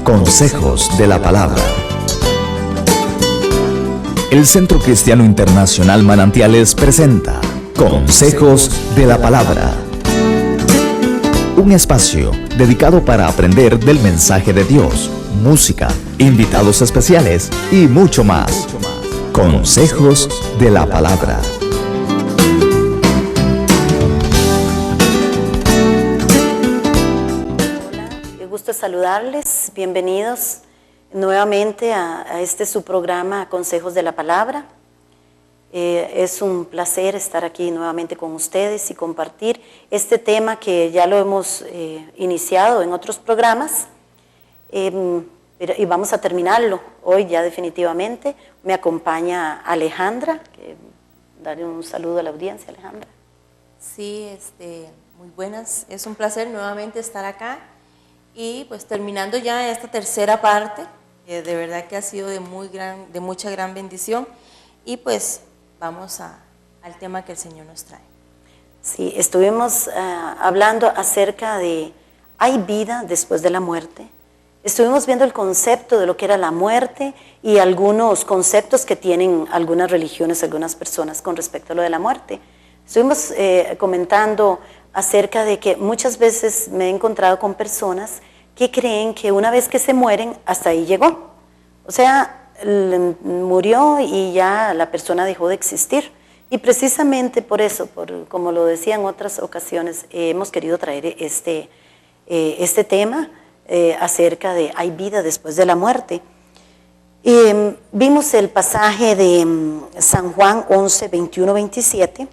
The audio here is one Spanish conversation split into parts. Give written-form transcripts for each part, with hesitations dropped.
Consejos de la Palabra. El Centro Cristiano Internacional Manantiales presenta Consejos de la Palabra. Un espacio dedicado para aprender del mensaje de Dios, música, invitados especiales y mucho más. Consejos de la Palabra. Gusto saludarles, bienvenidos nuevamente a este su programa Consejos de la Palabra. Es un placer estar aquí nuevamente con ustedes y compartir este tema que ya lo hemos iniciado en otros programas y vamos a terminarlo hoy ya definitivamente. Me acompaña Alejandra, daré un saludo a la audiencia, Alejandra. Sí, muy buenas, es un placer nuevamente estar acá. Y pues terminando ya esta tercera parte, de verdad que ha sido de mucha gran bendición. Y pues vamos al tema que el Señor nos trae. Sí, estuvimos hablando acerca de ¿hay vida después de la muerte? Estuvimos viendo el concepto de lo que era la muerte y algunos conceptos que tienen algunas religiones, algunas personas con respecto a lo de la muerte. Estuvimos comentando acerca de que muchas veces me he encontrado con personas que creen que una vez que se mueren, hasta ahí llegó. O sea, murió y ya la persona dejó de existir. Y precisamente por eso, como lo decía en otras ocasiones, hemos querido traer este tema acerca de ¿hay vida después de la muerte? Vimos el pasaje de San Juan 11, 21, 27,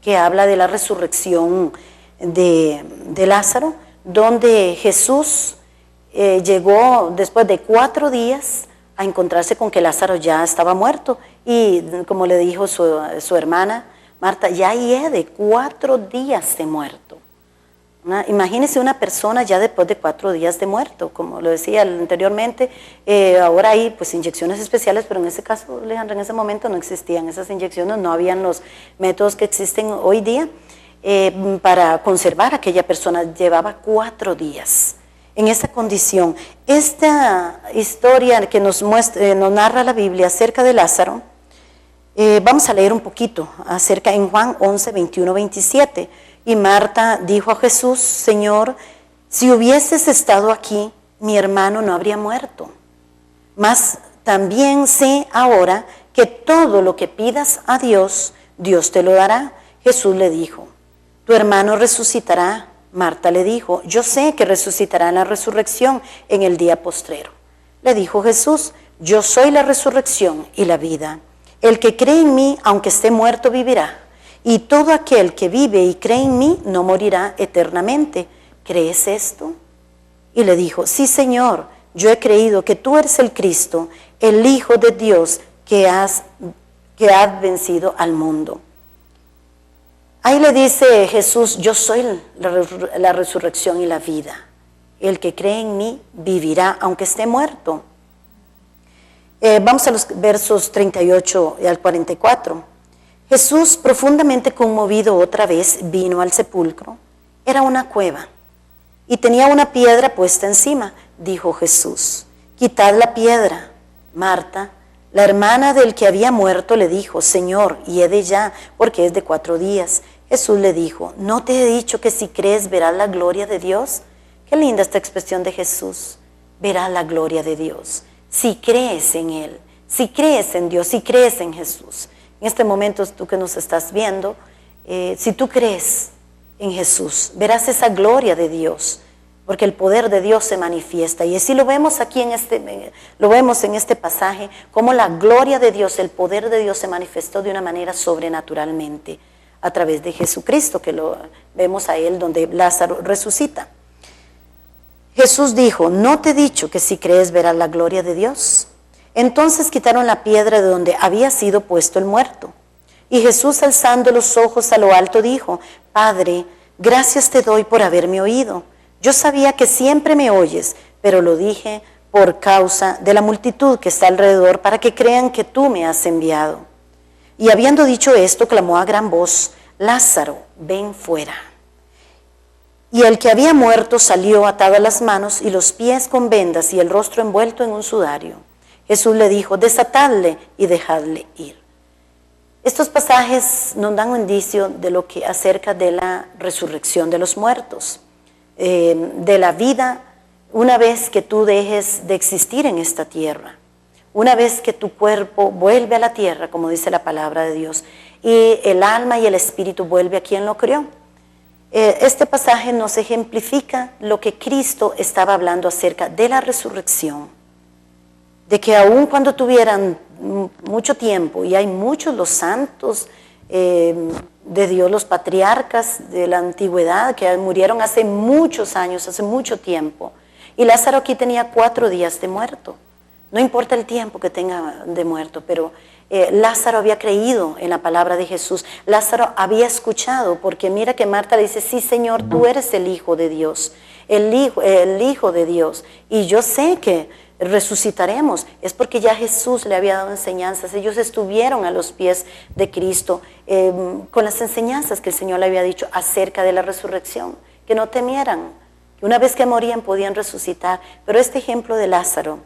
que habla de la resurrección de Lázaro, donde Jesús llegó después de 4 días a encontrarse con que Lázaro ya estaba muerto y como le dijo su hermana Marta, ya de 4 días de muerto. Imagínese una persona ya después de 4 días de muerto, como lo decía anteriormente, ahora hay pues inyecciones especiales, pero en ese caso, Alejandra, en ese momento no existían esas inyecciones, no habían los métodos que existen hoy día para conservar a aquella persona. Llevaba 4 días en esa condición. Esta historia que nos narra la Biblia acerca de Lázaro, vamos a leer un poquito acerca en Juan 11, 21, 27. Y Marta dijo a Jesús: Señor, si hubieses estado aquí, mi hermano no habría muerto. Mas también sé ahora que todo lo que pidas a Dios, Dios te lo dará. Jesús le dijo: tu hermano resucitará. Marta le dijo: yo sé que resucitará en la resurrección en el día postrero. Le dijo Jesús: yo soy la resurrección y la vida. El que cree en mí, aunque esté muerto, vivirá. Y todo aquel que vive y cree en mí no morirá eternamente. ¿Crees esto? Y le dijo: sí, Señor, yo he creído que tú eres el Cristo, el Hijo de Dios, que has vencido al mundo. Ahí le dice Jesús: yo soy la resurrección y la vida. El que cree en mí vivirá aunque esté muerto. Vamos a los versos 38 al 44. Jesús, profundamente conmovido otra vez, vino al sepulcro. Era una cueva y tenía una piedra puesta encima. Dijo Jesús: quitad la piedra. Marta, la hermana del que había muerto, le dijo: Señor, hiede ya, porque es de 4 días. Jesús le dijo: ¿no te he dicho que si crees verás la gloria de Dios? Qué linda esta expresión de Jesús: verás la gloria de Dios. Si crees en Él, si crees en Dios, si crees en Jesús. En este momento, tú que nos estás viendo, si tú crees en Jesús, verás esa gloria de Dios, porque el poder de Dios se manifiesta. Y así lo vemos aquí en este pasaje, cómo la gloria de Dios, el poder de Dios se manifestó de una manera sobrenaturalmente a través de Jesucristo, que lo vemos a Él donde Lázaro resucita. Jesús dijo: ¿no te he dicho que si crees verás la gloria de Dios? Entonces quitaron la piedra de donde había sido puesto el muerto. Y Jesús, alzando los ojos a lo alto, dijo: Padre, gracias te doy por haberme oído. Yo sabía que siempre me oyes, pero lo dije por causa de la multitud que está alrededor, para que crean que tú me has enviado. Y habiendo dicho esto, clamó a gran voz: Lázaro, ven fuera. Y el que había muerto salió atado a las manos y los pies con vendas y el rostro envuelto en un sudario. Jesús le dijo, desatadle y dejadle ir. Estos pasajes nos dan un indicio de lo que acerca de la resurrección de los muertos, de la vida una vez que tú dejes de existir en esta tierra, una vez que tu cuerpo vuelve a la tierra, como dice la palabra de Dios, y el alma y el espíritu vuelve a quien lo creó. Este pasaje nos ejemplifica lo que Cristo estaba hablando acerca de la resurrección, de que aun cuando tuvieran mucho tiempo, y hay muchos los santos de Dios, los patriarcas de la antigüedad que murieron hace muchos años, hace mucho tiempo, y Lázaro aquí tenía 4 días de muerto. No importa el tiempo que tenga de muerto, pero Lázaro había creído en la palabra de Jesús. Lázaro había escuchado, porque mira que Marta le dice, sí Señor, tú eres el Hijo de Dios, el hijo de Dios, y yo sé que resucitaremos. Es porque ya Jesús le había dado enseñanzas. Ellos estuvieron a los pies de Cristo con las enseñanzas que el Señor le había dicho acerca de la resurrección, que no temieran, que una vez que morían podían resucitar. Pero este ejemplo de Lázaro,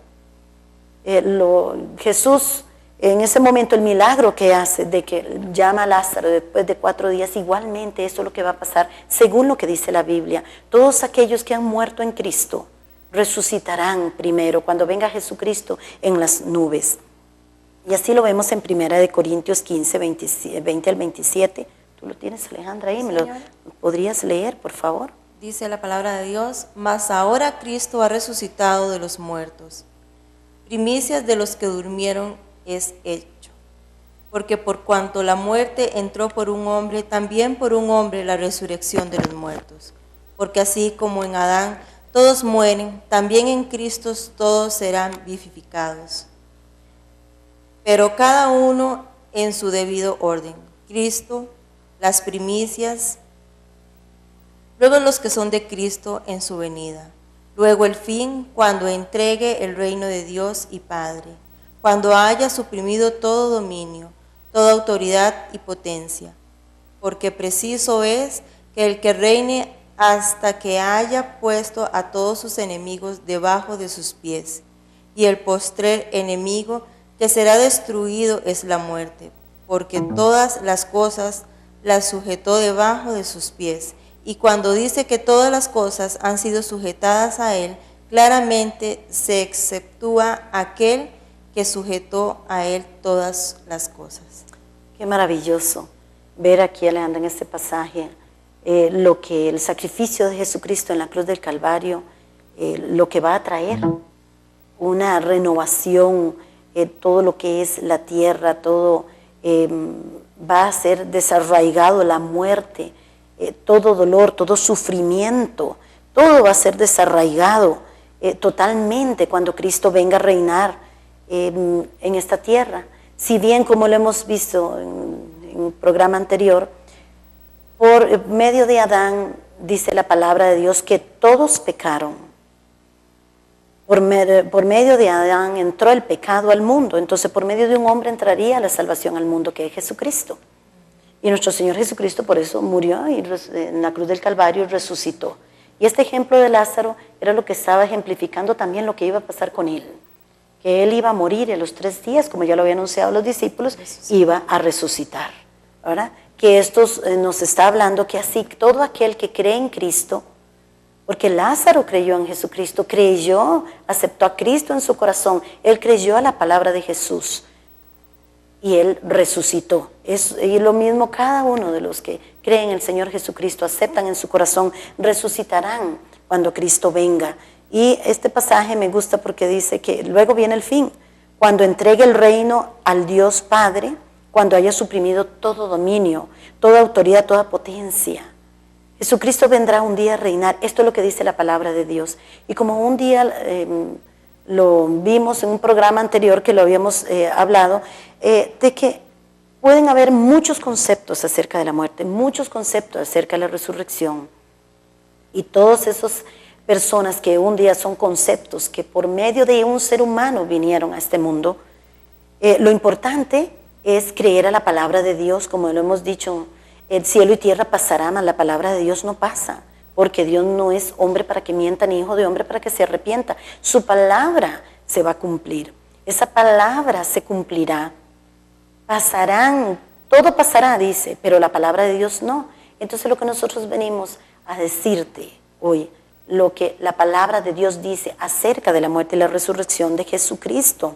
Jesús en ese momento, el milagro que hace de que llama a Lázaro después de 4 días, igualmente esto es lo que va a pasar según lo que dice la Biblia. Todos aquellos que han muerto en Cristo resucitarán primero cuando venga Jesucristo en las nubes. Y así lo vemos en 1 Corintios 15, 20 al 27. ¿Tú lo tienes, Alejandra, ahí? ¿Me lo podrías leer, por favor? Dice la palabra de Dios, mas ahora Cristo ha resucitado de los muertos. Primicias de los que durmieron es hecho. Porque por cuanto la muerte entró por un hombre, también por un hombre la resurrección de los muertos. Porque así como en Adán todos mueren, también en Cristo todos serán vivificados. Pero cada uno en su debido orden. Cristo, las primicias, luego los que son de Cristo en su venida. Luego el fin, cuando entregue el reino de Dios y Padre, cuando haya suprimido todo dominio, toda autoridad y potencia. Porque preciso es que el que reine hasta que haya puesto a todos sus enemigos debajo de sus pies. Y el postrer enemigo que será destruido es la muerte, porque todas las cosas las sujetó debajo de sus pies. Y cuando dice que todas las cosas han sido sujetadas a él, claramente se exceptúa aquel que sujetó a él todas las cosas. Qué maravilloso ver aquí, Alejandra, en este pasaje, lo que el sacrificio de Jesucristo en la cruz del Calvario, lo que va a traer, una renovación, todo lo que es la tierra, todo va a ser desarraigado, la muerte, todo dolor, todo sufrimiento, todo va a ser desarraigado totalmente cuando Cristo venga a reinar en esta tierra. Si bien, como lo hemos visto en un programa anterior, por medio de Adán, dice la palabra de Dios que todos pecaron. Por medio de Adán entró el pecado al mundo, entonces por medio de un hombre entraría la salvación al mundo, que es Jesucristo. Y nuestro Señor Jesucristo por eso murió y en la cruz del Calvario y resucitó. Y este ejemplo de Lázaro era lo que estaba ejemplificando también lo que iba a pasar con él. Que él iba a morir y a los 3 días, como ya lo habían anunciado los discípulos, iba a resucitar, ¿verdad? Que esto nos está hablando que así todo aquel que cree en Cristo, porque Lázaro creyó en Jesucristo, creyó, aceptó a Cristo en su corazón, él creyó a la palabra de Jesús y él resucitó. Y lo mismo cada uno de los que creen en el Señor Jesucristo, aceptan en su corazón, resucitarán cuando Cristo venga. Y este pasaje me gusta porque dice que luego viene el fin, cuando entregue el reino al Dios Padre, cuando haya suprimido todo dominio, toda autoridad, toda potencia. Jesucristo vendrá un día a reinar. Esto es lo que dice la palabra de Dios. Y como un día lo vimos en un programa anterior que lo habíamos hablado, de que pueden haber muchos conceptos acerca de la muerte, muchos conceptos acerca de la resurrección. Y todas esas personas que un día son conceptos que por medio de un ser humano vinieron a este mundo, lo importante es creer a la palabra de Dios, como lo hemos dicho, el cielo y tierra pasarán, mas la palabra de Dios no pasa. porque Dios no es hombre para que mienta, ni hijo de hombre para que se arrepienta. Su palabra se va a cumplir. Esa palabra se cumplirá. Pasarán, todo pasará, dice, pero la palabra de Dios no. Entonces lo que nosotros venimos a decirte hoy, lo que la palabra de Dios dice acerca de la muerte y la resurrección de Jesucristo.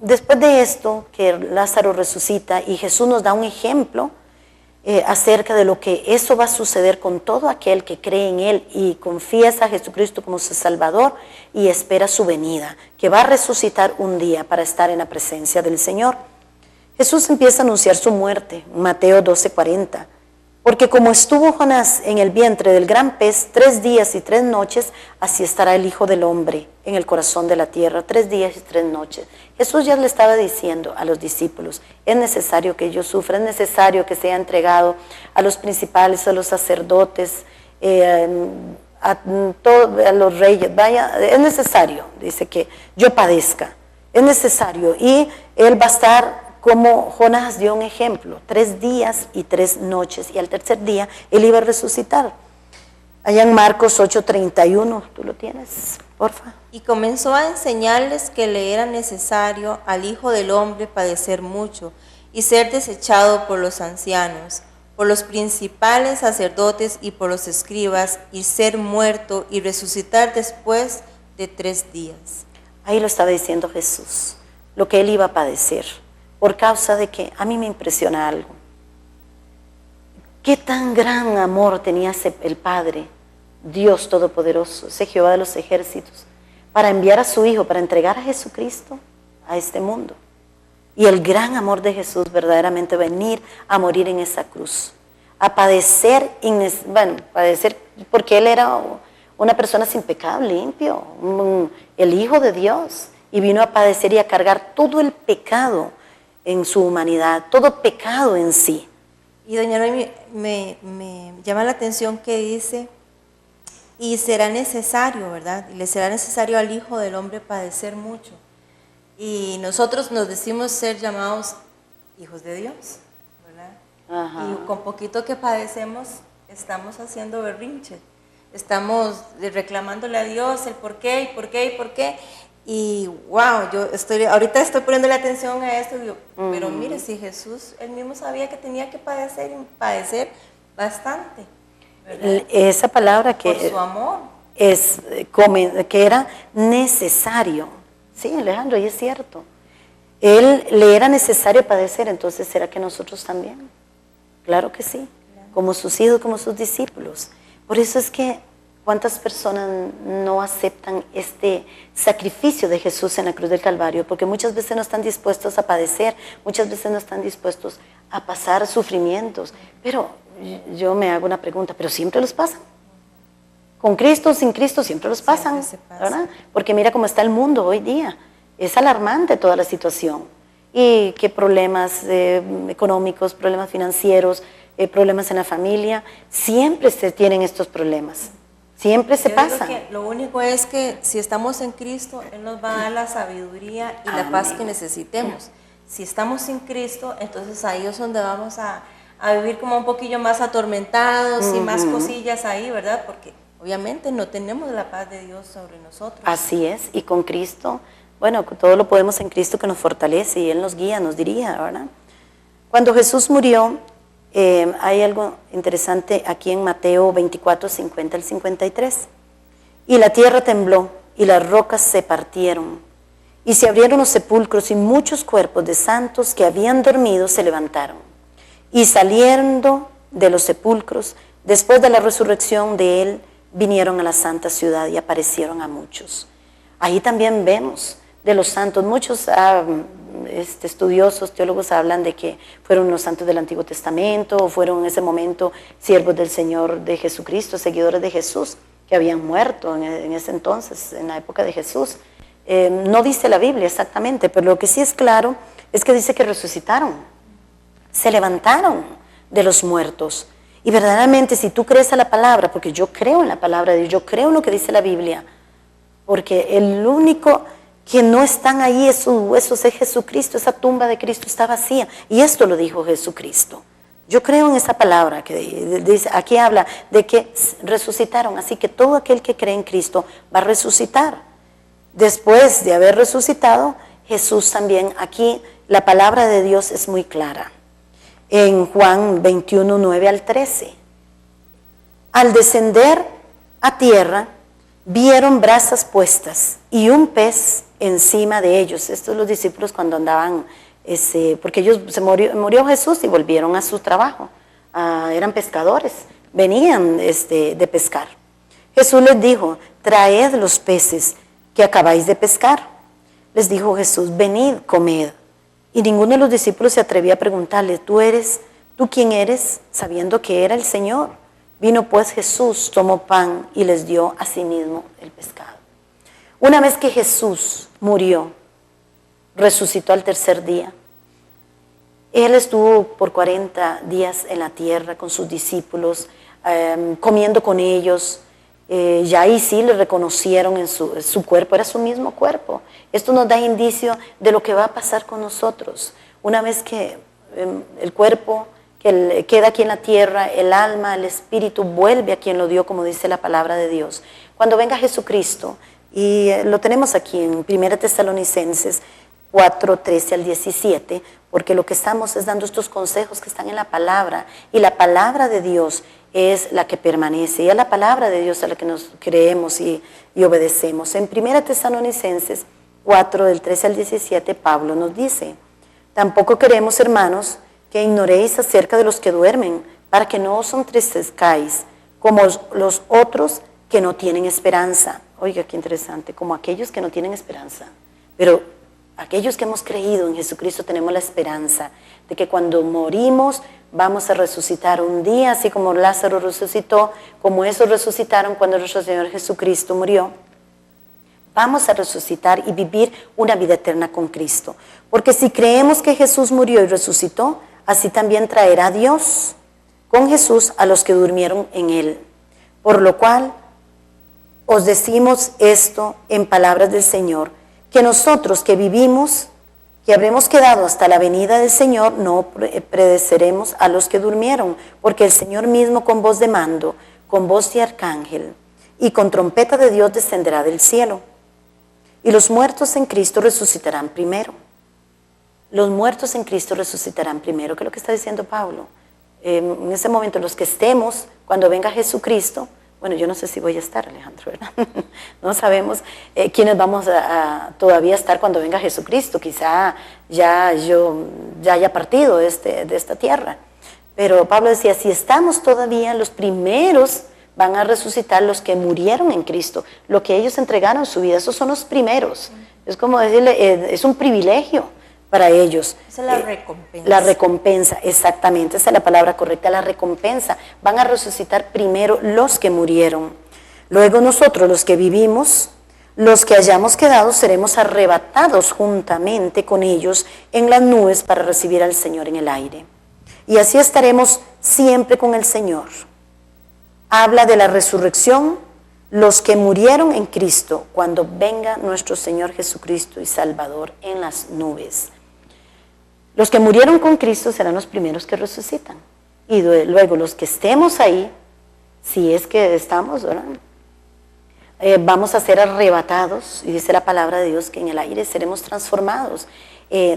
Después de esto, que Lázaro resucita y Jesús nos da un ejemplo acerca de lo que eso va a suceder con todo aquel que cree en Él y confiesa a Jesucristo como su Salvador y espera su venida, que va a resucitar un día para estar en la presencia del Señor. Jesús empieza a anunciar su muerte, Mateo 12:40. Porque como estuvo Jonás en el vientre del gran pez 3 días y 3 noches, así estará el Hijo del Hombre en el corazón de la tierra, 3 días y 3 noches. Jesús ya le estaba diciendo a los discípulos, es necesario que yo sufra, es necesario que sea entregado a los principales, a los sacerdotes, a los reyes, vaya, es necesario, dice que yo padezca, es necesario, y Él va a estar como Jonás dio un ejemplo, 3 días y 3 noches, y al tercer día Él iba a resucitar. Allá en Marcos 8:31, ¿tú lo tienes? Porfa. Y comenzó a enseñarles que le era necesario al Hijo del Hombre padecer mucho y ser desechado por los ancianos, por los principales sacerdotes y por los escribas, y ser muerto y resucitar después de 3 días. Ahí lo estaba diciendo Jesús, lo que Él iba a padecer. Por causa de que a mí me impresiona algo. Qué tan gran amor tenía el Padre, Dios Todopoderoso, ese Jehová de los ejércitos, para enviar a su Hijo, para entregar a Jesucristo a este mundo. Y el gran amor de Jesús verdaderamente venir a morir en esa cruz, a padecer, padecer porque Él era una persona sin pecado, limpio, el Hijo de Dios, y vino a padecer y a cargar todo el pecado en su humanidad, todo pecado en sí. Y doña Noemi, me llama la atención que dice, y será necesario, ¿verdad? Y le será necesario al Hijo del Hombre padecer mucho. Y nosotros nos decimos ser llamados hijos de Dios, ¿verdad? Ajá. Y con poquito que padecemos, estamos haciendo berrinche. Estamos reclamándole a Dios el por qué, y por qué, y por qué. Y wow, ahorita estoy poniéndole atención a esto, y digo, pero mire, si Jesús, Él mismo sabía que tenía que padecer, y padecer bastante, ¿verdad? Esa palabra que por su amor, que era necesario, sí, Alejandro, y es cierto, Él le era necesario padecer, entonces ¿será que nosotros también? Claro que sí, claro. Como sus hijos, como sus discípulos. Por eso es que ¿cuántas personas no aceptan este sacrificio de Jesús en la cruz del Calvario? Porque muchas veces no están dispuestos a padecer, muchas veces no están dispuestos a pasar sufrimientos. Pero yo me hago una pregunta, ¿pero siempre los pasan? Con Cristo o sin Cristo siempre los pasan, ¿verdad? Porque mira cómo está el mundo hoy día. Es alarmante toda la situación. Y qué problemas económicos, problemas financieros, problemas en la familia. Siempre se tienen estos problemas. Siempre se pasa. Lo único es que si estamos en Cristo, Él nos va a dar la sabiduría y la paz que necesitemos. Si estamos sin Cristo, entonces ahí es donde vamos a vivir como un poquillo más atormentados y más cosillas ahí, ¿verdad? Porque obviamente no tenemos la paz de Dios sobre nosotros. Así es, y con Cristo, bueno, todo lo podemos en Cristo que nos fortalece y Él nos guía, nos dirige, ¿verdad? Cuando Jesús murió, hay algo interesante aquí en Mateo 24, 50 al 53. Y la tierra tembló y las rocas se partieron y se abrieron los sepulcros y muchos cuerpos de santos que habían dormido se levantaron. Y saliendo de los sepulcros, después de la resurrección de Él, vinieron a la santa ciudad y aparecieron a muchos. Ahí también vemos de los santos, muchos estudiosos, teólogos hablan de que fueron los santos del Antiguo Testamento o fueron en ese momento siervos del Señor de Jesucristo, seguidores de Jesús, que habían muerto en ese entonces, en la época de Jesús. No dice la Biblia exactamente, pero lo que sí es claro es que dice que resucitaron, se levantaron de los muertos. Y verdaderamente si tú crees a la palabra, porque yo creo en la palabra de Dios, yo creo en lo que dice la Biblia, porque el único que no están ahí esos huesos es Jesucristo, esa tumba de Cristo está vacía. Y esto lo dijo Jesucristo, Yo creo en esa palabra que dice, aquí habla de que resucitaron, así que todo aquel que cree en Cristo va a resucitar. Después de haber resucitado, Jesús también, aquí la palabra de Dios es muy clara. En Juan 21, 9 al 13. Al descender a tierra, vieron brasas puestas y un pez encima de ellos. Estos los discípulos cuando andaban, porque ellos murió Jesús y volvieron a su trabajo. Eran pescadores, venían de pescar. Jesús les dijo, traed los peces que acabáis de pescar. Les dijo Jesús, venid, comed. Y ninguno de los discípulos se atrevía a preguntarle, ¿tú quién eres? Sabiendo que era el Señor. Vino pues Jesús, tomó pan y les dio a sí mismo el pescado. Una vez que Jesús murió, resucitó al tercer día. Él estuvo por 40 días en la tierra con sus discípulos, comiendo con ellos. Ya ahí sí le reconocieron en su cuerpo, era su mismo cuerpo. Esto nos da indicio de lo que va a pasar con nosotros. Una vez que el cuerpo que queda aquí en la tierra, el alma, el espíritu vuelve a quien lo dio, como dice la palabra de Dios. Cuando venga Jesucristo, y lo tenemos aquí en 1 Tesalonicenses 4, 13 al 17, porque lo que estamos es dando estos consejos que están en la palabra, y la palabra de Dios es la que permanece, y es la palabra de Dios a la que nos creemos y obedecemos. En 1 Tesalonicenses 4, del 13 al 17, Pablo nos dice, tampoco queremos, hermanos, que ignoréis acerca de los que duermen, para que no os entristezcáis, como los otros que no tienen esperanza. Oiga, qué interesante, como aquellos que no tienen esperanza. Pero aquellos que hemos creído en Jesucristo tenemos la esperanza de que cuando morimos vamos a resucitar un día, así como Lázaro resucitó, como esos resucitaron cuando nuestro Señor Jesucristo murió. Vamos a resucitar y vivir una vida eterna con Cristo. Porque si creemos que Jesús murió y resucitó, así también traerá Dios con Jesús a los que durmieron en Él. Por lo cual, os decimos esto en palabras del Señor, que nosotros que vivimos, que habremos quedado hasta la venida del Señor, no predeceremos a los que durmieron, porque el Señor mismo con voz de mando, con voz de arcángel y con trompeta de Dios descenderá del cielo. Y los muertos en Cristo resucitarán primero. Los muertos en Cristo resucitarán primero, que es lo que está diciendo Pablo. En ese momento, los que estemos, cuando venga Jesucristo, bueno, yo no sé si voy a estar, Alejandro, ¿verdad? No sabemos quiénes vamos a todavía estar cuando venga Jesucristo. Quizá ya haya partido de esta tierra. Pero Pablo decía, si estamos todavía, los primeros van a resucitar, los que murieron en Cristo, lo que ellos entregaron su vida, esos son los primeros. Es como decirle, es un privilegio para ellos. Esa es la recompensa. La recompensa, exactamente, esa es la palabra correcta, la recompensa. Van a resucitar primero los que murieron. Luego nosotros, los que vivimos, los que hayamos quedado, seremos arrebatados juntamente con ellos en las nubes para recibir al Señor en el aire. Y así estaremos siempre con el Señor. Habla de la resurrección, los que murieron en Cristo, cuando venga nuestro Señor Jesucristo y Salvador en las nubes. Los que murieron con Cristo serán los primeros que resucitan. Y luego los que estemos ahí, si es que estamos, ¿verdad? Vamos a ser arrebatados, y dice la palabra de Dios que en el aire seremos transformados,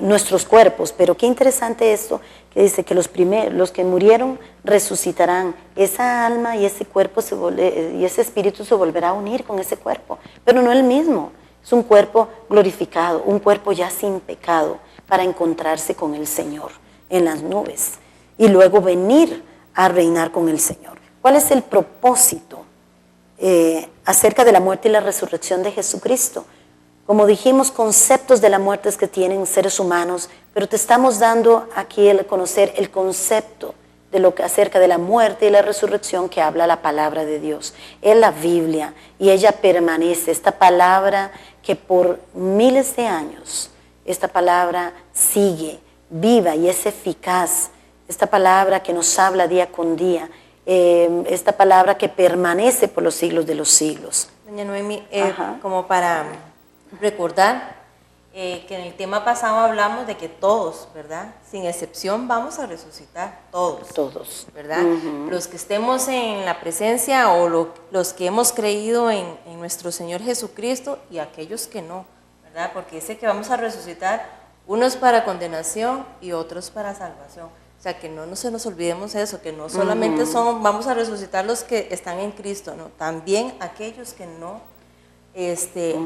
nuestros cuerpos. Pero qué interesante esto, que dice que los que murieron resucitarán. Esa alma y ese cuerpo y ese espíritu se volverá a unir con ese cuerpo, pero no el mismo. Es un cuerpo glorificado, un cuerpo ya sin pecado, para encontrarse con el Señor en las nubes y luego venir a reinar con el Señor. ¿Cuál es el propósito acerca de la muerte y la resurrección de Jesucristo? Como dijimos, conceptos de la muerte es que tienen seres humanos, pero te estamos dando aquí el conocer el concepto de lo que acerca de la muerte y la resurrección que habla la palabra de Dios. Es la Biblia y ella permanece, esta palabra que por miles de años, esta palabra sigue viva y es eficaz, esta palabra que nos habla día con día, esta palabra que permanece por los siglos de los siglos. Doña Noemi, como para recordar, que en el tema pasado hablamos de que todos, ¿verdad? Sin excepción vamos a resucitar, todos. Todos. ¿Verdad? Los que estemos en la presencia o los que hemos creído en nuestro Señor Jesucristo y aquellos que no, ¿verdad? Porque dice que vamos a resucitar unos para condenación y otros para salvación. O sea, que no se nos olvidemos eso, que no solamente vamos a resucitar los que están en Cristo, no, también aquellos que no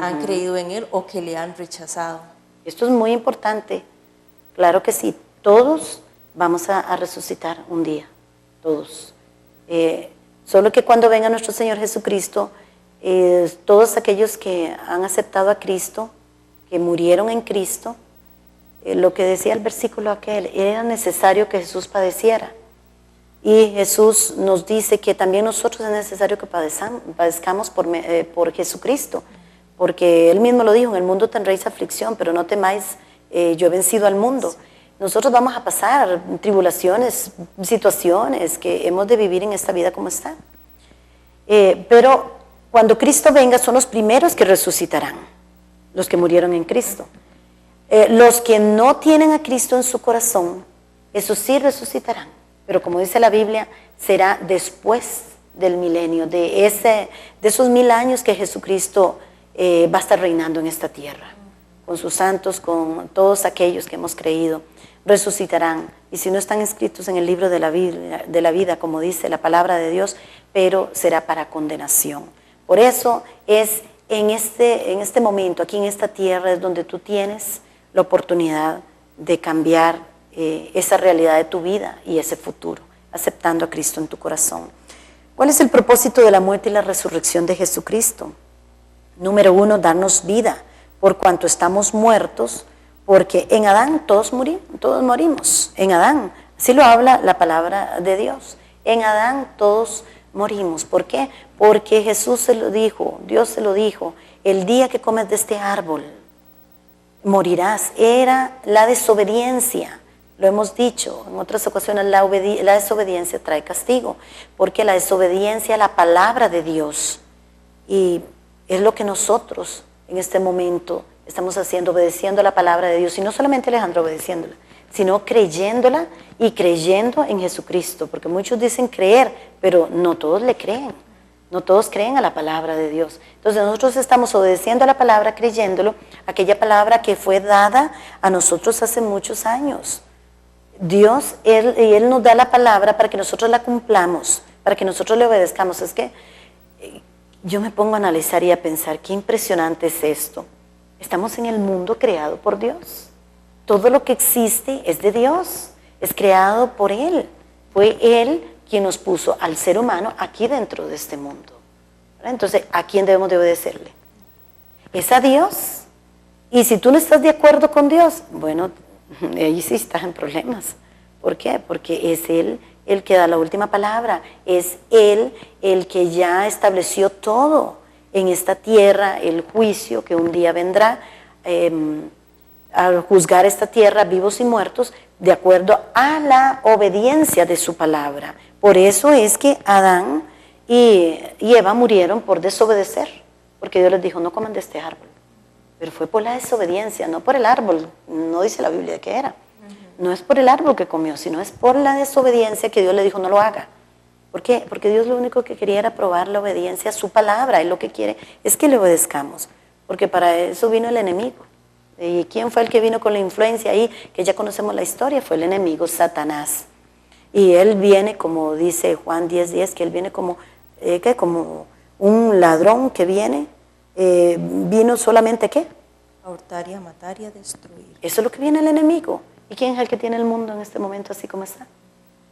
han creído en Él o que le han rechazado. Esto es muy importante. Claro que sí, todos vamos a resucitar un día, todos. Solo que cuando venga nuestro Señor Jesucristo, todos aquellos que han aceptado a Cristo, que murieron en Cristo, lo que decía el versículo aquel, era necesario que Jesús padeciera. Y Jesús nos dice que también nosotros es necesario que padezcamos por Jesucristo, porque Él mismo lo dijo, en el mundo tendréis aflicción, pero no temáis, yo he vencido al mundo. Nosotros vamos a pasar tribulaciones, situaciones que hemos de vivir en esta vida como está. Pero cuando Cristo venga son los primeros que resucitarán, los que murieron en Cristo. Los que no tienen a Cristo en su corazón, esos sí resucitarán. Pero como dice la Biblia, será después del milenio, de esos 1000 años que Jesucristo va a estar reinando en esta tierra. Con sus santos, con todos aquellos que hemos creído, resucitarán. Y si no están escritos en el libro de la vida, como dice la palabra de Dios, pero será para condenación. Por eso es en este momento, aquí en esta tierra, es donde tú tienes la oportunidad de cambiar esa realidad de tu vida y ese futuro, aceptando a Cristo en tu corazón. ¿Cuál es el propósito de la muerte y la resurrección de Jesucristo? Número 1, darnos vida, por cuanto estamos muertos, porque en Adán todos morimos, en Adán, así lo habla la palabra de Dios, en Adán todos morimos. ¿Por qué? Porque Jesús se lo dijo, Dios se lo dijo, el día que comes de este árbol, morirás. Era la desobediencia, lo hemos dicho en otras ocasiones, la desobediencia trae castigo, porque la desobediencia a la palabra de Dios, y es lo que nosotros en este momento estamos haciendo, obedeciendo la palabra de Dios, y no solamente Alejandro obedeciéndola, sino creyéndola y creyendo en Jesucristo, porque muchos dicen creer, pero no todos le creen. No todos creen a la palabra de Dios. Entonces nosotros estamos obedeciendo a la palabra, creyéndolo, aquella palabra que fue dada a nosotros hace muchos años. Dios, Él nos da la palabra para que nosotros la cumplamos, para que nosotros le obedezcamos. Es que yo me pongo a analizar y a pensar, qué impresionante es esto. Estamos en el mundo creado por Dios. Todo lo que existe es de Dios, es creado por Él. Fue Él quien nos puso al ser humano aquí dentro de este mundo. ¿Verdad? Entonces, ¿a quién debemos de obedecerle? Es a Dios. Y si tú no estás de acuerdo con Dios, bueno, ahí sí estás en problemas. ¿Por qué? Porque es Él el que da la última palabra. Es Él el que ya estableció todo en esta tierra, el juicio que un día vendrá al juzgar esta tierra, vivos y muertos, de acuerdo a la obediencia de su palabra. Por eso es que Adán y Eva murieron por desobedecer, porque Dios les dijo, no coman de este árbol. Pero fue por la desobediencia, no por el árbol, no dice la Biblia que era. No es por el árbol que comió, sino es por la desobediencia que Dios le dijo, no lo haga. ¿Por qué? Porque Dios lo único que quería era probar la obediencia a su palabra. Él lo que quiere es que le obedezcamos, porque para eso vino el enemigo. ¿Y quién fue el que vino con la influencia ahí? Que ya conocemos la historia, fue el enemigo, Satanás. Y él viene, como dice Juan 10:10, que él viene como un ladrón que viene, vino solamente ¿qué? A hurtar y a matar y a destruir. Eso es lo que viene el enemigo. ¿Y quién es el que tiene el mundo en este momento así como está?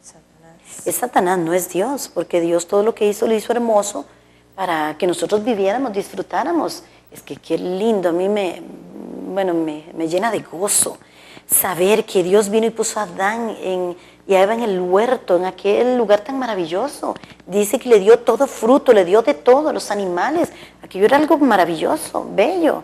Satanás. Es Satanás, no es Dios, porque Dios todo lo que hizo lo hizo hermoso para que nosotros viviéramos, disfrutáramos. Es que qué lindo, a mí me llena de gozo saber que Dios vino y puso a Adán y a Eva en el huerto, en aquel lugar tan maravilloso. Dice que le dio todo fruto, le dio de todo, los animales. Aquello era algo maravilloso, bello.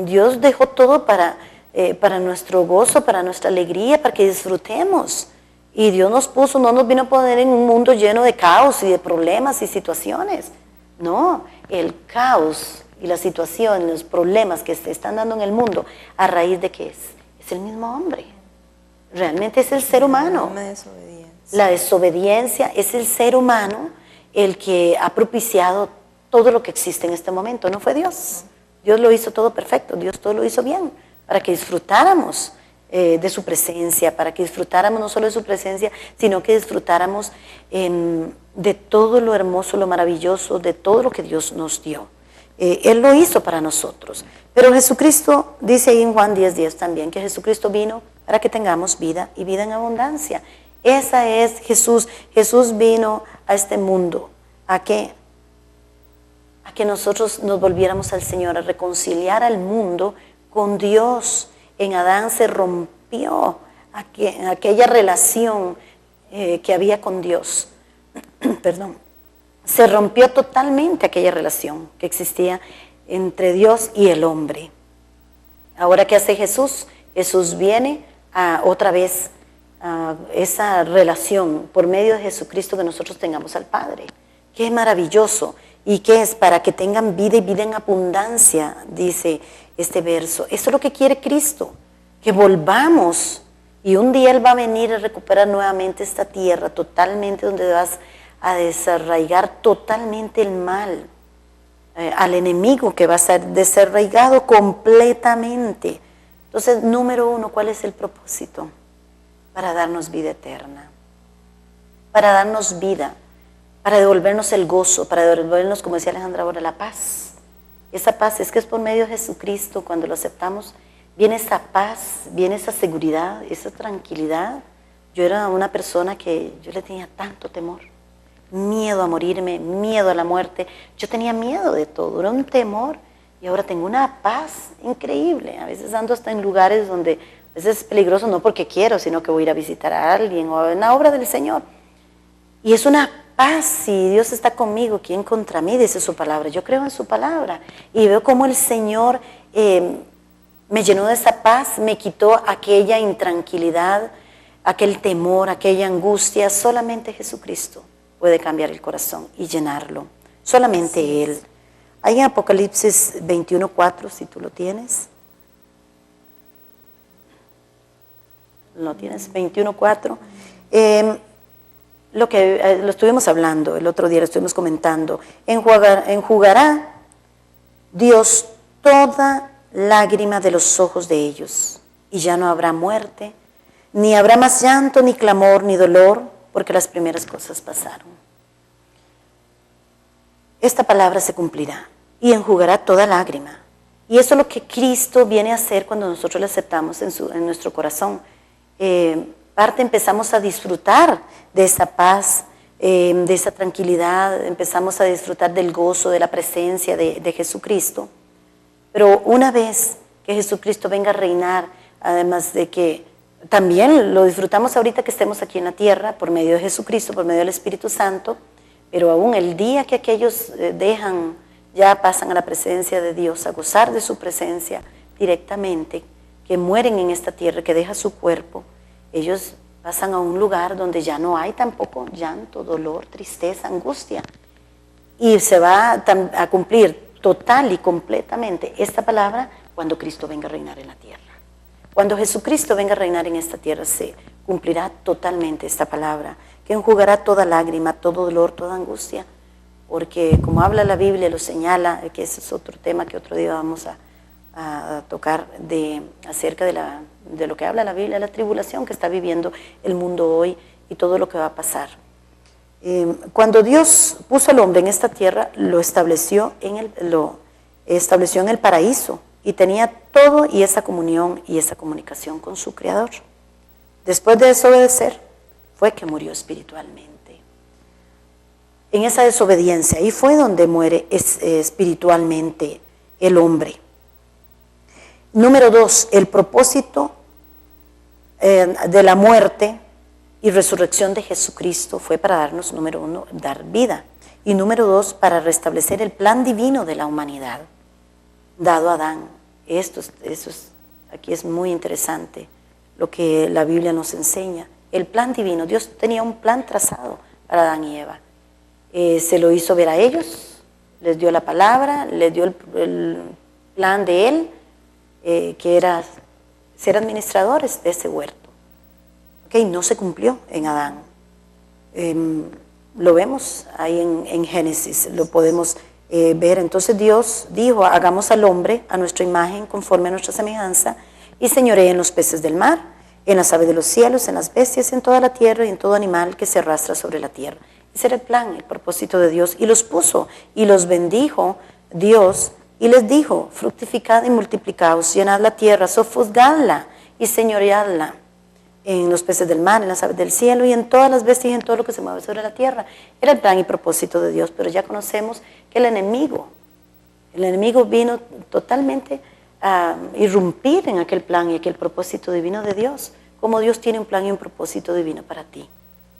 Dios dejó todo para nuestro gozo, para nuestra alegría, para que disfrutemos. Y Dios nos puso, no nos vino a poner en un mundo lleno de caos y de problemas y situaciones. No, el caos y las situaciones, los problemas que se están dando en el mundo, ¿a raíz de qué es? Es el mismo hombre. Realmente es el ser humano. La desobediencia es el ser humano el que ha propiciado todo lo que existe en este momento. No fue Dios. Dios lo hizo todo perfecto, Dios todo lo hizo bien, para que disfrutáramos de su presencia, para que disfrutáramos no solo de su presencia, sino que disfrutáramos de todo lo hermoso, lo maravilloso, de todo lo que Dios nos dio. Él lo hizo para nosotros. Pero Jesucristo, dice ahí en Juan 10:10 también, que Jesucristo vino para que tengamos vida y vida en abundancia. Esa es Jesús. Jesús vino a este mundo. ¿A qué? A que nosotros nos volviéramos al Señor, a reconciliar al mundo con Dios. En Adán se rompió aquella relación que había con Dios. Perdón. Se rompió totalmente aquella relación que existía entre Dios y el hombre. Ahora, ¿qué hace Jesús? Jesús viene otra vez a esa relación por medio de Jesucristo, que nosotros tengamos al Padre. ¡Qué maravilloso! ¿Y qué es? Para que tengan vida y vida en abundancia, dice este verso. Eso es lo que quiere Cristo, que volvamos. Y un día Él va a venir a recuperar nuevamente esta tierra totalmente, donde vas a desarraigar totalmente el mal, al enemigo, que va a ser desarraigado completamente. Entonces, número uno, ¿cuál es el propósito? Para darnos vida eterna, para darnos vida, para devolvernos el gozo, para devolvernos, como decía Alejandra ahora, la paz. Esa paz es que es por medio de Jesucristo, cuando lo aceptamos, viene esa paz, viene esa seguridad, esa tranquilidad. Yo era una persona que yo le tenía tanto temor, miedo a morirme, miedo a la muerte. Yo tenía miedo de todo, era un temor, y ahora tengo una paz increíble. A veces ando hasta en lugares donde a veces es peligroso, no porque quiero, sino que voy a ir a visitar a alguien o en la obra del Señor. Y es una paz. Si Dios está conmigo, ¿quién contra mí? Dice su palabra. Yo creo en su palabra y veo cómo el Señor me llenó de esa paz, me quitó aquella intranquilidad, aquel temor, aquella angustia. Solamente Jesucristo puede cambiar el corazón y llenarlo. Solamente Él. Hay en Apocalipsis 21:4, si tú lo tienes. ¿Lo tienes? 21:4. Lo estuvimos hablando el otro día, lo estuvimos comentando. Enjugará Dios toda lágrima de los ojos de ellos, y ya no habrá muerte, ni habrá más llanto, ni clamor, ni dolor, porque las primeras cosas pasaron. Esta palabra se cumplirá y enjugará toda lágrima. Y eso es lo que Cristo viene a hacer cuando nosotros le aceptamos en nuestro corazón. Empezamos a disfrutar de esa paz, de esa tranquilidad, empezamos a disfrutar del gozo, de la presencia de Jesucristo. Pero una vez que Jesucristo venga a reinar, además de que también lo disfrutamos ahorita que estemos aquí en la tierra, por medio de Jesucristo, por medio del Espíritu Santo, pero aún el día que aquellos ya pasan a la presencia de Dios, a gozar de su presencia directamente, que mueren en esta tierra, que deja su cuerpo, ellos pasan a un lugar donde ya no hay tampoco llanto, dolor, tristeza, angustia. Y se va a cumplir total y completamente esta palabra cuando Cristo venga a reinar en la tierra. Cuando Jesucristo venga a reinar en esta tierra, se cumplirá totalmente esta palabra, que enjugará toda lágrima, todo dolor, toda angustia, porque como habla la Biblia, lo señala, que ese es otro tema que otro día vamos a tocar, acerca de lo que habla la Biblia, la tribulación que está viviendo el mundo hoy y todo lo que va a pasar. Cuando Dios puso al hombre en esta tierra, lo estableció en el paraíso, y tenía todo y esa comunión y esa comunicación con su Creador. Después de desobedecer, fue que murió espiritualmente. En esa desobediencia, ahí fue donde muere espiritualmente el hombre. Número 2, el propósito de la muerte y resurrección de Jesucristo fue para darnos, número 1, dar vida. Y número 2, para restablecer el plan divino de la humanidad, dado a Adán. Aquí es muy interesante lo que la Biblia nos enseña. El plan divino, Dios tenía un plan trazado para Adán y Eva. Se lo hizo ver a ellos, les dio la palabra, les dio el plan de Él, que era ser administradores de ese huerto. ¿Okay? No se cumplió en Adán. Lo vemos ahí en Génesis, lo podemos ver. Entonces Dios dijo, hagamos al hombre a nuestra imagen, conforme a nuestra semejanza, y señoree en los peces del mar, en las aves de los cielos, en las bestias, en toda la tierra y en todo animal que se arrastra sobre la tierra. Ese era el plan, el propósito de Dios. Y los puso y los bendijo Dios y les dijo, fructificad y multiplicaos, llenad la tierra, sojuzgadla y señoreadla en los peces del mar, en las aves del cielo y en todas las bestias y en todo lo que se mueve sobre la tierra. Era el plan y propósito de Dios, pero ya conocemos que el enemigo vino totalmente a irrumpir en aquel plan y aquel propósito divino de Dios, como Dios tiene un plan y un propósito divino para ti,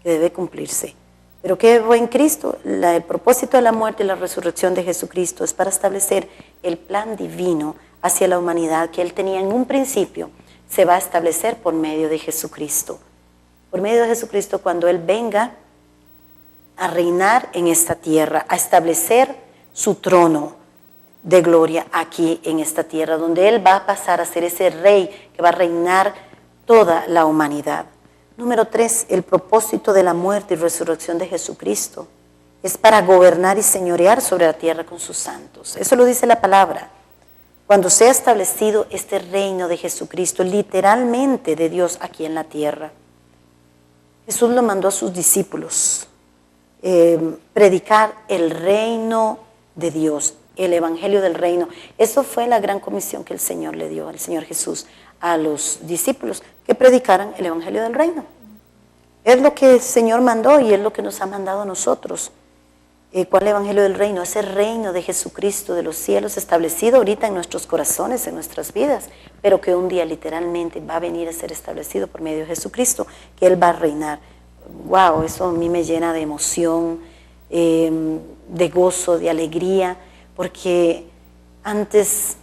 que debe cumplirse. Pero ¿qué fue en Cristo? El propósito de la muerte y la resurrección de Jesucristo es para establecer el plan divino hacia la humanidad que Él tenía en un principio, se va a establecer por medio de Jesucristo. Por medio de Jesucristo, cuando Él venga a reinar en esta tierra, a establecer su trono de gloria aquí en esta tierra, donde Él va a pasar a ser ese rey que va a reinar toda la humanidad. Número 3, el propósito de la muerte y resurrección de Jesucristo es para gobernar y señorear sobre la tierra con sus santos. Eso lo dice la palabra. Cuando sea establecido este reino de Jesucristo, literalmente de Dios aquí en la tierra, Jesús lo mandó a sus discípulos, predicar el reino de Dios, el evangelio del reino. Eso fue la gran comisión que el Señor le dio al Señor Jesús a los discípulos, que predicaran el evangelio del reino. Es lo que el Señor mandó y es lo que nos ha mandado a nosotros. ¿Cuál es el evangelio del reino? Ese reino de Jesucristo de los cielos establecido ahorita en nuestros corazones, en nuestras vidas, pero que un día literalmente va a venir a ser establecido por medio de Jesucristo, que Él va a reinar. Wow, eso a mí me llena de emoción, de gozo, de alegría, porque antes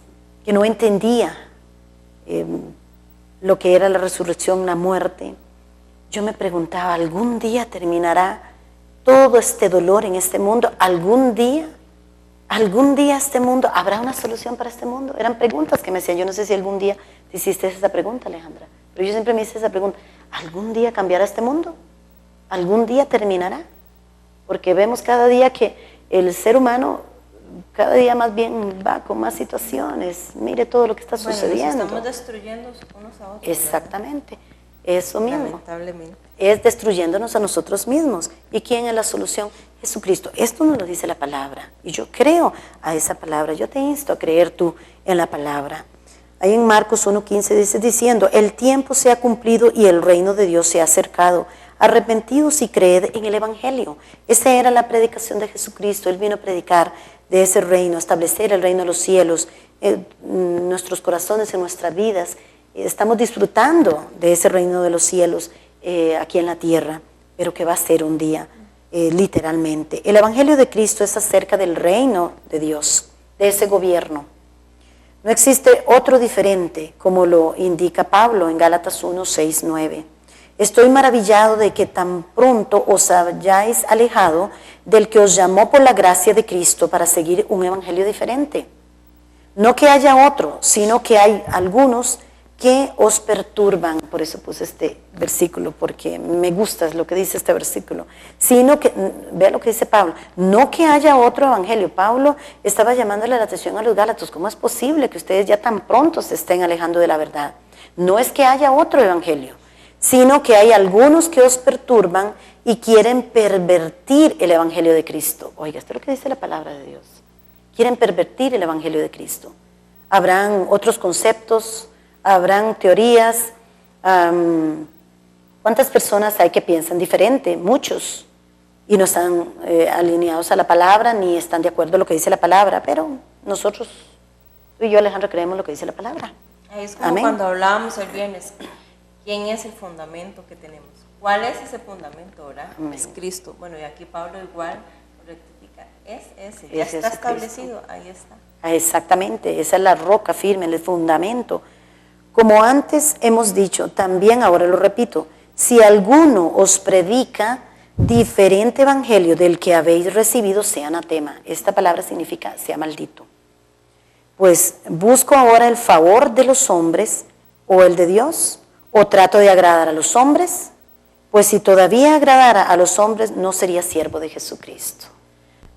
que no entendía lo que era la resurrección, la muerte, yo me preguntaba, ¿algún día terminará todo este dolor en este mundo? ¿Algún día este mundo, habrá una solución para este mundo? Eran preguntas que me hacían. Yo no sé si algún día te hiciste esa pregunta, Alejandra, pero yo siempre me hice esa pregunta. ¿Algún día cambiará este mundo? ¿Algún día terminará? Porque vemos cada día que el ser humano cada día más bien va con más situaciones. Mire todo lo que está sucediendo. Nos estamos destruyendo unos a otros. Exactamente, eso mismo. Lamentablemente. Es destruyéndonos a nosotros mismos. ¿Y quién es la solución? Jesucristo. Esto nos lo dice la palabra. Y yo creo a esa palabra. Yo te insto a creer tú en la palabra. Ahí en Marcos 1:15 dice, diciendo, el tiempo se ha cumplido y el reino de Dios se ha acercado. Arrepentidos y creed en el evangelio. Esa era la predicación de Jesucristo. Él vino a predicar de ese reino, establecer el reino de los cielos, en nuestros corazones, en nuestras vidas. Estamos disfrutando de ese reino de los cielos aquí en la tierra, pero que va a ser un día, literalmente. El evangelio de Cristo es acerca del reino de Dios, de ese gobierno. No existe otro diferente, como lo indica Pablo en Gálatas 1:6-9. Estoy maravillado de que tan pronto os hayáis alejado del que os llamó por la gracia de Cristo para seguir un evangelio diferente. No que haya otro, sino que hay algunos que os perturban. Por eso puse este versículo, porque me gusta lo que dice este versículo. Sino que, vea lo que dice Pablo, no que haya otro evangelio. Pablo estaba llamándole la atención a los gálatas. ¿Cómo es posible que ustedes ya tan pronto se estén alejando de la verdad? No es que haya otro evangelio, sino que hay algunos que os perturban y quieren pervertir el evangelio de Cristo. Oiga, esto es lo que dice la palabra de Dios. Quieren pervertir el evangelio de Cristo. Habrán otros conceptos, habrán teorías. ¿Cuántas personas hay que piensan diferente? Muchos. Y no están alineados a la palabra, ni están de acuerdo a lo que dice la palabra, pero nosotros, tú y yo, Alejandro, creemos lo que dice la palabra. Es como Amén. cuando hablábamos el viernes, ¿quién es el fundamento que tenemos? ¿Cuál es ese fundamento, verdad? Amén. Es Cristo. Bueno, y aquí Pablo igual rectifica, es ese, ya Ese está es establecido, ahí está. Exactamente, esa es la roca firme, el fundamento. Como antes hemos dicho, también ahora lo repito, si alguno os predica diferente evangelio del que habéis recibido sea anatema. Esta palabra significa sea maldito. Pues busco ahora el favor de los hombres o el de Dios, o trato de agradar a los hombres, pues si todavía agradara a los hombres no sería siervo de Jesucristo.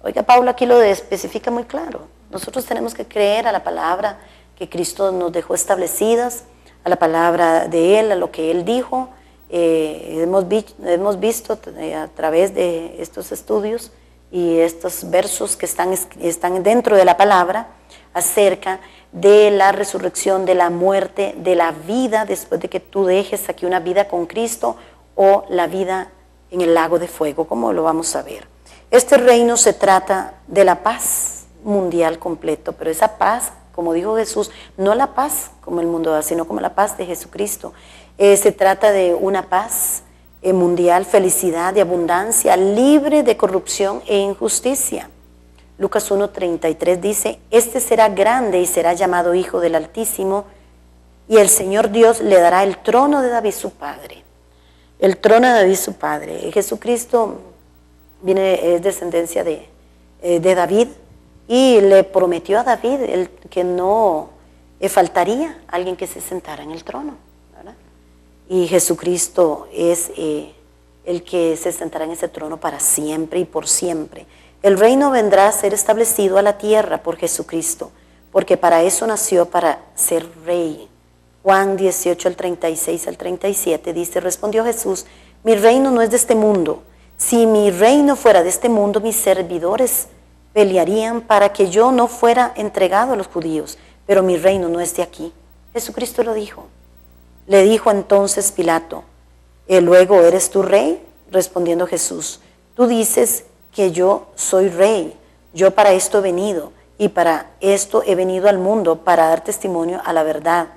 Oiga, Pablo aquí lo especifica muy claro. Nosotros tenemos que creer a la palabra que Cristo nos dejó establecidas, a la palabra de Él, a lo que Él dijo. Hemos visto a través de estos estudios y estos versos que están dentro de la palabra acerca de la resurrección, de la muerte, de la vida después de que tú dejes aquí una vida con Cristo o la vida en el lago de fuego, como lo vamos a ver. Este reino se trata de la paz mundial completo, pero esa paz, como dijo Jesús, no la paz como el mundo da, sino como la paz de Jesucristo. Se trata de una paz mundial, felicidad, de abundancia, libre de corrupción e injusticia. Lucas 1:33 dice, este será grande y será llamado Hijo del Altísimo, y el Señor Dios le dará el trono de David su padre. El trono de David su padre. Jesucristo es descendencia de David, y le prometió a David que no faltaría alguien que se sentara en el trono, ¿verdad? Y Jesucristo es el que se sentará en ese trono para siempre y por siempre. El reino vendrá a ser establecido a la tierra por Jesucristo, porque para eso nació, para ser rey. Juan 18, el 36 al 37 dice, respondió Jesús, mi reino no es de este mundo. Si mi reino fuera de este mundo, mis servidores pelearían para que yo no fuera entregado a los judíos, pero mi reino no es de aquí. Jesucristo lo dijo. Le dijo entonces Pilato, ¿luego eres tú rey? Respondiendo Jesús, tú dices que yo soy rey, yo para esto he venido, y para esto he venido al mundo, para dar testimonio a la verdad.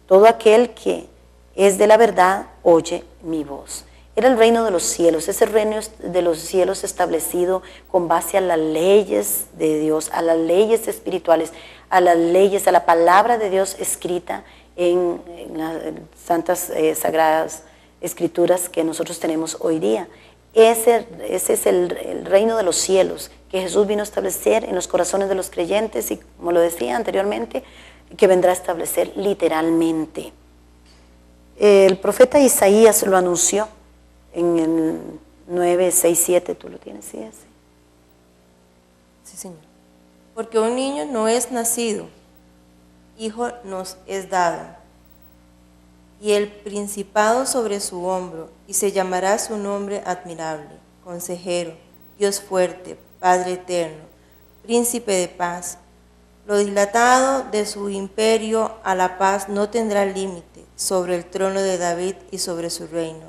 Todo aquel que es de la verdad oye mi voz. Era el reino de los cielos, ese reino de los cielos establecido con base a las leyes de Dios, a las leyes espirituales, a las leyes, a la palabra de Dios escrita en las santas sagradas escrituras que nosotros tenemos hoy día. Ese es el reino de los cielos que Jesús vino a establecer en los corazones de los creyentes y, como lo decía anteriormente, que vendrá a establecer literalmente. El profeta Isaías lo anunció en el 9:6-7, ¿tú lo tienes? Sí, así. Sí, Señor. Porque un niño no es nacido, hijo nos es dado, y el principado sobre su hombro, y se llamará su nombre admirable, consejero, Dios fuerte, Padre eterno, príncipe de paz. Lo dilatado de su imperio a la paz no tendrá límite sobre el trono de David y sobre su reino,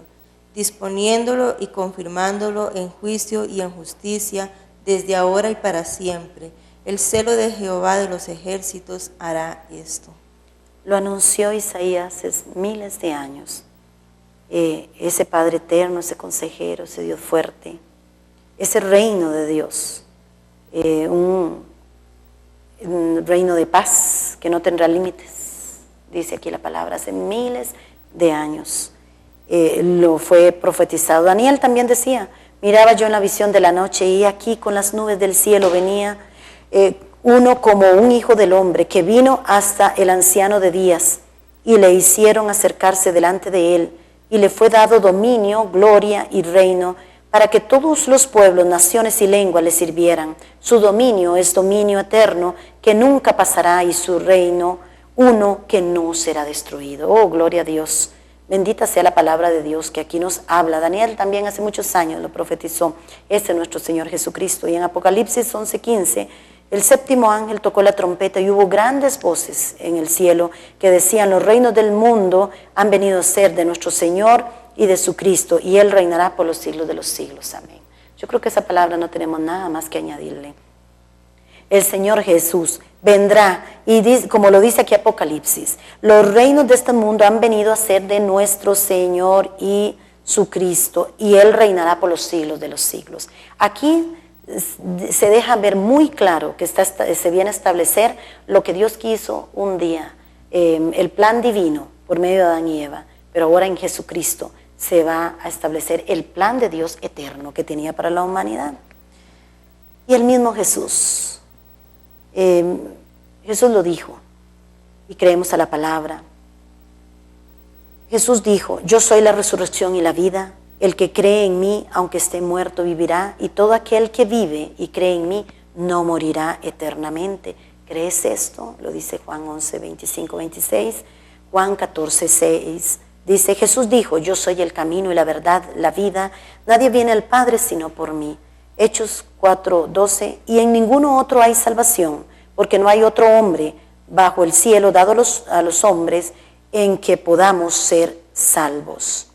disponiéndolo y confirmándolo en juicio y en justicia desde ahora y para siempre. El celo de Jehová de los ejércitos hará esto. Lo anunció Isaías hace miles de años. Ese Padre eterno, ese consejero, ese Dios fuerte, ese reino de Dios, un reino de paz que no tendrá límites, dice aquí la palabra, hace miles de años. Lo fue profetizado. Daniel también decía, miraba yo en la visión de la noche y aquí con las nubes del cielo venía uno como un hijo del hombre que vino hasta el anciano de días y le hicieron acercarse delante de él y le fue dado dominio, gloria y reino para que todos los pueblos, naciones y lenguas le sirvieran. Su dominio es dominio eterno que nunca pasará y su reino uno que no será destruido. Oh, gloria a Dios. Bendita sea la palabra de Dios que aquí nos habla. Daniel también hace muchos años lo profetizó. Este es nuestro Señor Jesucristo. Y en Apocalipsis 11:15, el séptimo ángel tocó la trompeta y hubo grandes voces en el cielo que decían, los reinos del mundo han venido a ser de nuestro Señor y de su Cristo, y Él reinará por los siglos de los siglos. Amén. Yo creo que esa palabra no tenemos nada más que añadirle. El Señor Jesús vendrá, y como lo dice aquí Apocalipsis, los reinos de este mundo han venido a ser de nuestro Señor y su Cristo, y Él reinará por los siglos de los siglos. Aquí se deja ver muy claro que se viene a establecer lo que Dios quiso un día, el plan divino por medio de Adán y Eva, pero ahora en Jesucristo se va a establecer el plan de Dios eterno que tenía para la humanidad. Y el mismo Jesús, Jesús lo dijo, y creemos a la palabra. Jesús dijo: yo soy la resurrección y la vida, el que cree en mí, aunque esté muerto, vivirá, y todo aquel que vive y cree en mí, no morirá eternamente. ¿Crees esto? Lo dice Juan 11, 25, 26, Juan 14, 6. Dice: Jesús dijo: yo soy el camino y la verdad, la vida, nadie viene al Padre sino por mí. Hechos 4, 12, y en ninguno otro hay salvación, porque no hay otro hombre bajo el cielo dado a los hombres en que podamos ser salvos.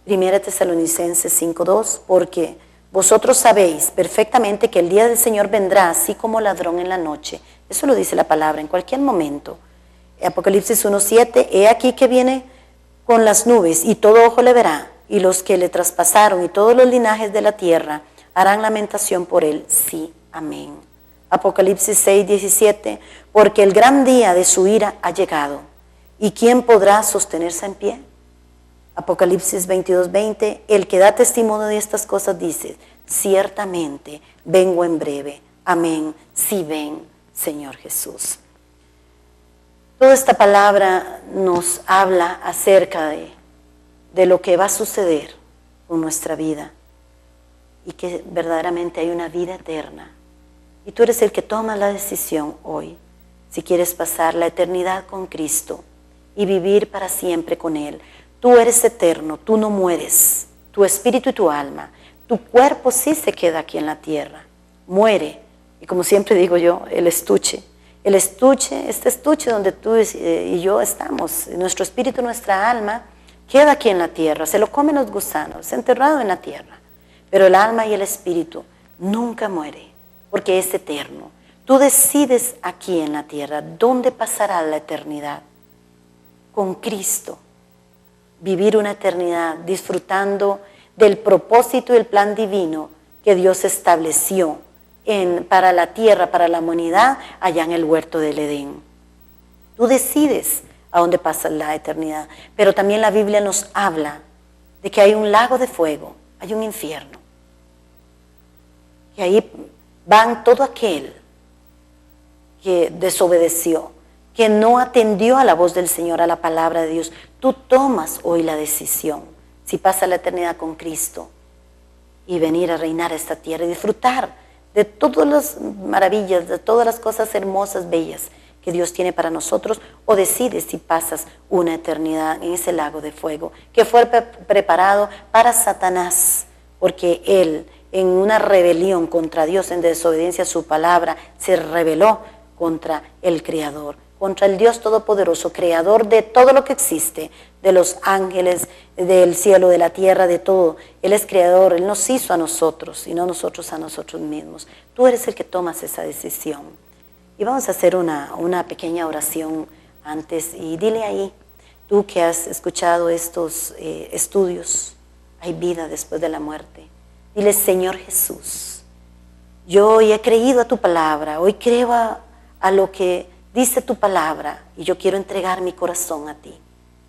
Primera Tesalonicenses 5, 2, porque vosotros sabéis perfectamente que el día del Señor vendrá así como ladrón en la noche. Eso lo dice la palabra, en cualquier momento. Apocalipsis 1, 7, he aquí que viene con las nubes, y todo ojo le verá, y los que le traspasaron y todos los linajes de la tierra harán lamentación por él. Sí, amén. Apocalipsis 6, 17, porque el gran día de su ira ha llegado, ¿y quién podrá sostenerse en pie? Apocalipsis 22, 20, el que da testimonio de estas cosas dice: ciertamente vengo en breve. Amén. Sí, ven, Señor Jesús. Toda esta palabra nos habla acerca de lo que va a suceder con nuestra vida y que verdaderamente hay una vida eterna. Y tú eres el que toma la decisión hoy, si quieres pasar la eternidad con Cristo y vivir para siempre con Él. Tú eres eterno, tú no mueres, tu espíritu y tu alma. Tu cuerpo sí se queda aquí en la tierra, muere. Y como siempre digo yo, el estuche, este estuche donde tú y yo estamos, nuestro espíritu, nuestra alma, queda aquí en la tierra, se lo comen los gusanos, es enterrado en la tierra. Pero el alma y el espíritu nunca muere, porque es eterno. Tú decides aquí en la tierra dónde pasará la eternidad. Con Cristo. Vivir una eternidad disfrutando del propósito y el plan divino que Dios estableció para la tierra, para la humanidad, allá en el huerto del Edén. Tú decides a dónde pasa la eternidad, pero también la Biblia nos habla de que hay un lago de fuego, hay un infierno, que ahí van todo aquel que desobedeció, que no atendió a la voz del Señor, a la palabra de Dios. Tú tomas hoy la decisión, si pasa la eternidad con Cristo, y venir a reinar a esta tierra y disfrutar de todas las maravillas, de todas las cosas hermosas, bellas que Dios tiene para nosotros, o decides si pasas una eternidad en ese lago de fuego que fue preparado para Satanás, porque él, en una rebelión contra Dios, en desobediencia a su palabra, se rebeló contra el Creador, contra el Dios Todopoderoso, Creador de todo lo que existe, de los ángeles, del cielo, de la tierra, de todo. Él es Creador, Él nos hizo a nosotros y no nosotros a nosotros mismos. Tú eres el que tomas esa decisión. Y vamos a hacer una pequeña oración antes, y dile ahí, tú que has escuchado estos estudios, hay vida después de la muerte. Dile: Señor Jesús, yo hoy he creído a tu palabra, hoy creo a lo que dice tu palabra, y yo quiero entregar mi corazón a ti.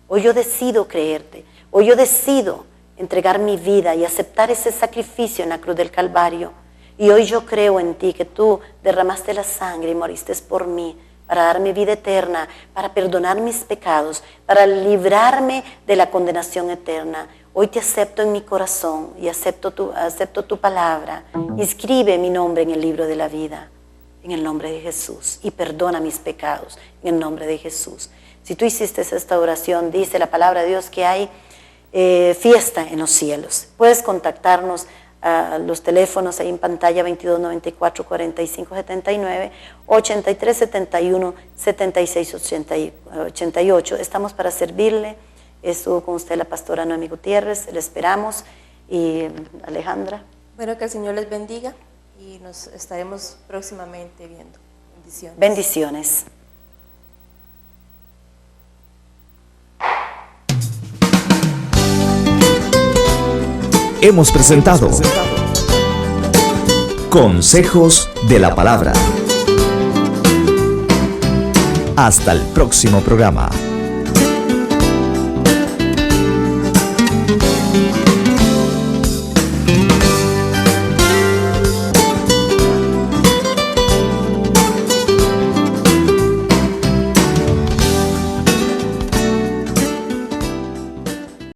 Hoy yo decido creerte, hoy yo decido entregar mi vida y aceptar ese sacrificio en la cruz del Calvario. Y hoy yo creo en ti, que tú derramaste la sangre y moriste por mí, para darme vida eterna, para perdonar mis pecados, para librarme de la condenación eterna. Hoy te acepto en mi corazón y acepto tu palabra. Inscribe mi nombre en el libro de la vida, en el nombre de Jesús, y perdona mis pecados en el nombre de Jesús. Si tú hiciste esta oración, dice la palabra de Dios que hay fiesta en los cielos. Puedes contactarnos a los teléfonos ahí en pantalla: 22 94 45 79, 83 71 76 88. Estamos para servirle. Estuvo con usted la pastora Noemi Gutiérrez. Le esperamos. Y Alejandra. Bueno, que el Señor les bendiga y nos estaremos próximamente viendo. Bendiciones. Bendiciones. Hemos presentado Consejos de la Palabra. Hasta el próximo programa.